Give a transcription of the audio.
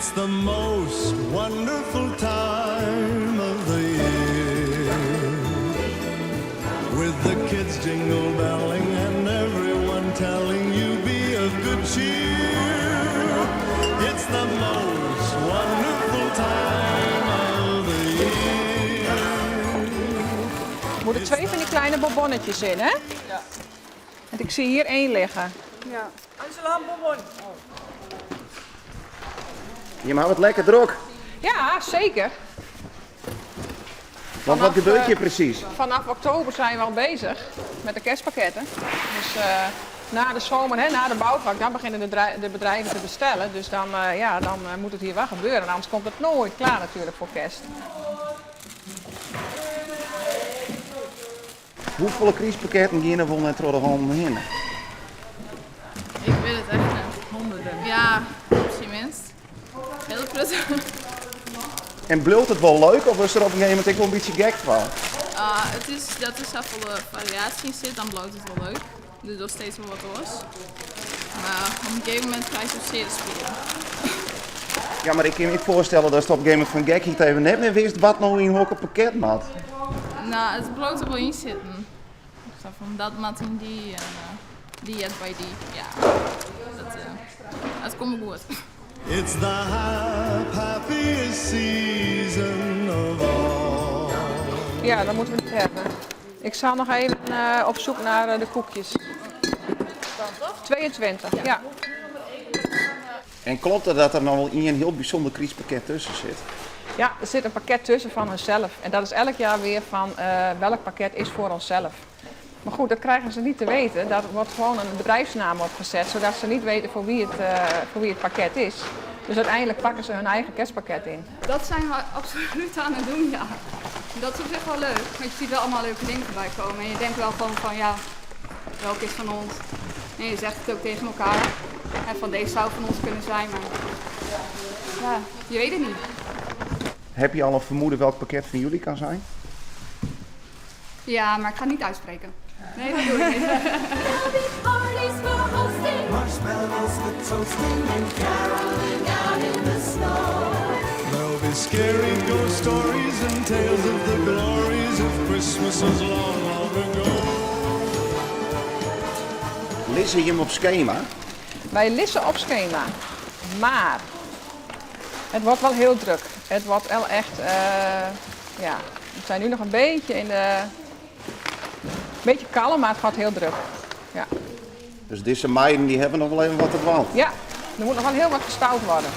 It's the most wonderful time of the year, with the kids jingle belling and everyone telling you be of good cheer. It's the most wonderful time of the year. Er moeten 2 van die kleine bonbonnetjes in, hè? Ja. Want ik zie hier 1 liggen. Ja. Angela, een bonbon. Je maakt het lekker druk. Ja, zeker. Want wat gebeurt hier precies? Vanaf oktober zijn we al bezig met de kerstpakketten. Dus na de zomer, hè, na de bouwvak, dan beginnen de bedrijven te bestellen. Dus dan, dan moet het hier wel gebeuren. Anders komt het nooit klaar natuurlijk voor kerst. Hoeveel krispakketten gaan er vol net door de handen heen? Ik weet het echt niet. Honderden. Ja, op zijn minst. Heel prettig. En bloot het wel leuk of is er op een gegeven moment ook wel een beetje gek van? Dat er zoveel variatie in zit, dan bloot het wel leuk. Dus nog steeds wel wat los. Maar op een gegeven moment krijg je zeer de spieren. Ja, maar ik kan me niet voorstellen dat het op een gegeven moment van gek hiet even net meer wist wat nou in welke pakket mat. Nou, het bloot er wel in zitten. Zo van dat mat in die en die bij die. Ja, dat komt wel goed. It's the happiest season of all. Ja, dat moeten we niet hebben. Ik zal nog even op zoek naar de koekjes. 22, ja. En klopt het dat er nog wel een heel bijzonder krispakket tussen zit? Ja, er zit een pakket tussen van onszelf. En dat is elk jaar weer van welk pakket is voor onszelf. Maar goed, dat krijgen ze niet te weten. Daar wordt gewoon een bedrijfsnaam opgezet, zodat ze niet weten voor wie het pakket is. Dus uiteindelijk pakken ze hun eigen kerstpakket in. Dat zijn we absoluut aan het doen, ja. Dat is op zich wel leuk, want je ziet wel allemaal leuke dingen voorbij komen. En je denkt wel gewoon van, ja, welke is van ons? En je zegt het ook tegen elkaar. En van deze zou van ons kunnen zijn, maar ja, je weet het niet. Heb je al een vermoeden welk pakket van jullie kan zijn? Ja, maar ik ga het niet uitspreken. Nee, dat doe ik niet. Parties for hosting, marshmallows for toasting, and caroling out in the snow. There'll be scary ghost stories and tales of the glories of Christmases long, long ago. Lissen je hem op schema? Wij lissen op schema, maar het wordt wel heel druk. Het wordt wel echt, we zijn nu nog een beetje een beetje kalm, maar het gaat heel druk. Ja. Dus deze meiden die hebben nog wel even wat te doen. Ja, er moet nog wel heel wat gestouwd worden.